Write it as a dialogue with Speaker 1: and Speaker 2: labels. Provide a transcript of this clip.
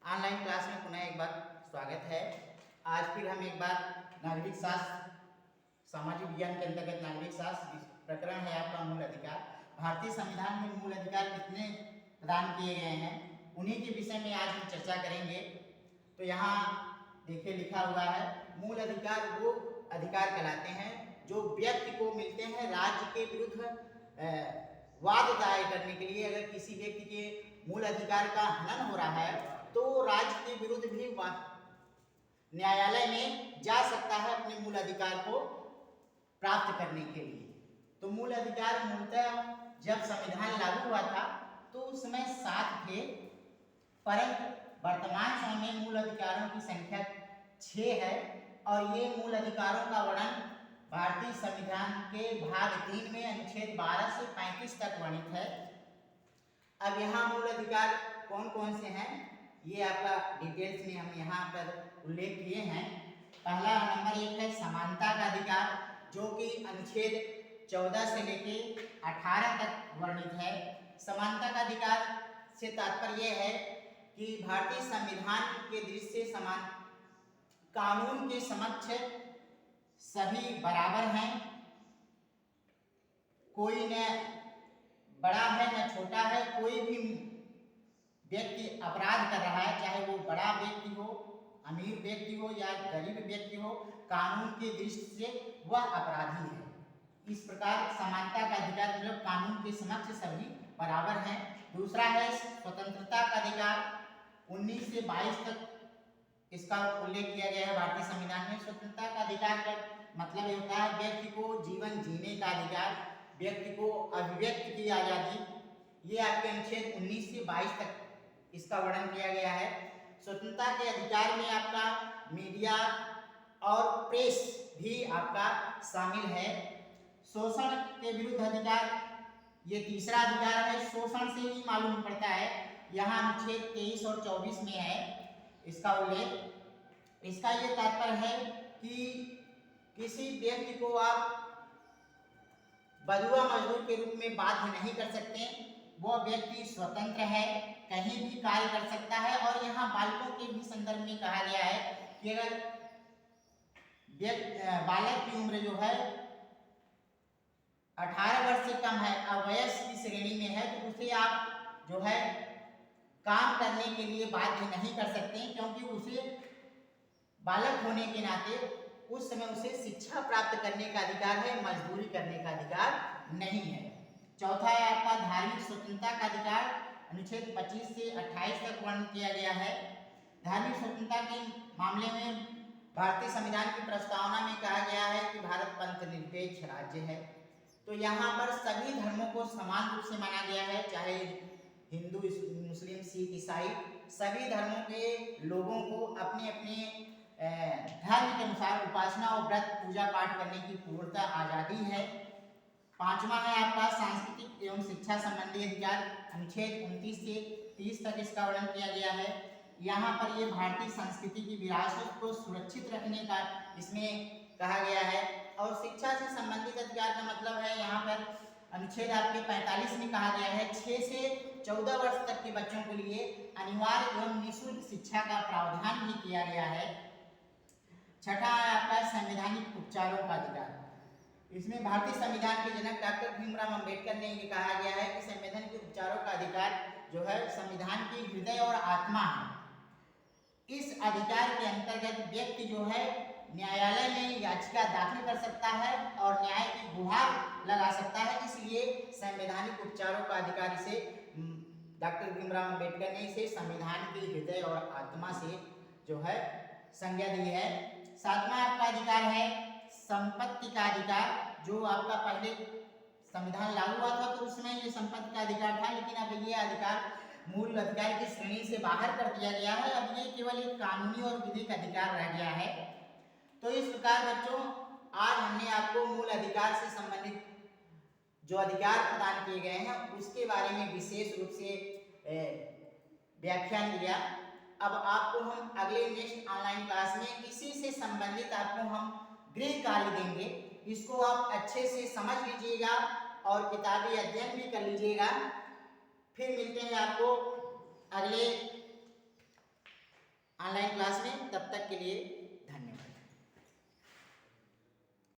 Speaker 1: Online class में पुनः एक बार स्वागत है। आज फिर हम एक बार नागरिक शास्त्र सामाजिक विज्ञान के अंतर्गत नागरिक शास्त्र प्रकरण है आपका मूल अधिकार। भारतीय संविधान में मूल अधिकार कितने प्रदान किए गए हैं उन्हीं के विषय में आज हम चर्चा करेंगे। तो यहाँ देखिए लिखा हुआ है, मूल अधिकार वो अधिकार कहलाते हैं जो व्यक्ति को मिलते हैं राज्य के विरुद्ध वाद दायर करने के लिए। अगर किसी व्यक्ति के मूल अधिकार का हनन हो रहा है तो राज्य के विरुद्ध भी न्यायालय में जा सकता है अपने मूल अधिकार को प्राप्त करने के लिए। तो मूल अधिकार मूलतः जब संविधान लागू हुआ था तो उस समय 7 थे, परंतु वर्तमान समय में मूल अधिकारों की संख्या 6 है और ये मूल अधिकारों का वर्णन भारतीय संविधान के भाग 3 में अनुच्छेद 12 से 35 तक वर्णित है। अब यहाँ मूल अधिकार कौन कौन से हैं ये आपका डिटेल्स में हम यहाँ पर उल्लेख किए हैं। पहला नंबर 1 है समानता का अधिकार, जो कि अनुच्छेद 14 से लेके 18 तक वर्णित है। समानता का अधिकार से तात्पर्य यह है कि भारतीय संविधान के दृष्टि से समान कानून के समक्ष सभी बराबर हैं, कोई न बड़ा है न छोटा है। कोई भी व्यक्ति अपराध कर रहा है, चाहे वो बड़ा व्यक्ति हो, अमीर व्यक्ति हो या गरीब व्यक्ति हो, कानून के दृष्टि से वह अपराधी है। इस प्रकार समानता का अधिकार मतलब कानून के समक्ष सभी बराबर हैं। दूसरा है स्वतंत्रता का अधिकार, 19 से 22 तक इसका उल्लेख किया गया है भारतीय संविधान में। स्वतंत्रता का अधिकार का मतलब ये होता है व्यक्ति को जीवन जीने का अधिकार, व्यक्ति को अभिव्यक्ति की आजादी। ये आपके अनुच्छेद 19 से 22 तक इसका वर्णन किया गया है। स्वतंत्रता के अधिकार में आपका मीडिया और प्रेस भी आपका शामिल है। शोषण के विरुद्ध अधिकार, ये तीसरा अधिकार है। शोषण से ही मालूम पड़ता है, यहाँ अनुच्छेद 23 और 24 में है इसका उल्लेख। इसका ये तात्पर्य है कि किसी व्यक्ति को आप बंधुआ मजदूर के रूप में बाध्य नहीं कर सकते, वह व्यक्ति स्वतंत्र है, कहीं भी कार्य कर सकता है। और यहाँ बालकों के भी संदर्भ में कहा गया है कि अगर बालक की उम्र जो है 18 वर्ष से कम है, अवयस्क की श्रेणी में है, तो उसे आप जो है काम करने के लिए बाध्य नहीं कर सकते, क्योंकि उसे बालक होने के नाते उस समय उसे शिक्षा प्राप्त करने का अधिकार है, मजदूरी करने का अधिकार नहीं है। चौथा है आपका धार्मिक स्वतंत्रता का अधिकार, अनुच्छेद 25 से 28 तक वर्णन किया गया है। धार्मिक स्वतंत्रता के मामले में भारतीय संविधान की प्रस्तावना में कहा गया है कि भारत पंथ निरपेक्ष राज्य है। तो यहाँ पर सभी धर्मों को समान रूप से माना गया है, चाहे हिंदू, मुस्लिम, सिख, ईसाई, सभी धर्मों के लोगों को अपने अपने धर्म के अनुसार उपासना और व्रत पूजा पाठ करने की पूर्ण आजादी है। पांचवा है आपका सांस्कृतिक एवं शिक्षा संबंधी अधिकार, अनुच्छेद 29 से 30 तक इसका वर्णन किया गया है। यहाँ पर ये भारतीय संस्कृति की विरासत को सुरक्षित रखने का इसमें कहा गया है। और शिक्षा से संबंधित अधिकार का मतलब है यहाँ पर अनुच्छेद आपके 45 में कहा गया है 6 से 14 वर्ष तक के बच्चों के लिए अनिवार्य एवं निःशुल्क शिक्षा का प्रावधान भी किया गया है। छठा है आपका संवैधानिक उपचारों का अधिकार। इसमें भारतीय संविधान के जनक डॉक्टर भीमराव अंबेडकर ने ये कहा गया है कि संवैधानिक उपचारों का अधिकार जो है संविधान की हृदय और आत्मा है। इस अधिकार के अंतर्गत व्यक्ति जो है न्यायालय में याचिका दाखिल कर सकता है और न्याय की गुहार लगा सकता है। इसलिए संवैधानिक उपचारों का अधिकार इसे डॉक्टर भीमराव अंबेडकर ने इसे संविधान के हृदय और आत्मा से जो है संज्ञा दी है। सातवां आपका अधिकार है संपत्ति का अधिकार, जो आपका पहले संविधान लागू हुआ था तो उसमें ये संपत्ति का अधिकार था, लेकिन अब ये अधिकार मूल अधिकार की श्रेणी से बाहर कर दिया गया है। अब ये केवल एक कानूनी और विधिक अधिकार रह गया है। तो इस प्रकार बच्चों आज हमने आपको मूल अधिकार से संबंधित जो अधिकार प्रदान किए गए हैं उसके बारे में विशेष रूप से व्याख्यान दिया। अब आपको हम अगले नेक्स्ट ऑनलाइन क्लास में इसी से संबंधित आपको हम गृह कार्य देंगे। इसको आप अच्छे से समझ लीजिएगा और किताबी अध्ययन भी कर लीजिएगा। फिर मिलते हैं आपको अगले ऑनलाइन क्लास में। तब तक के लिए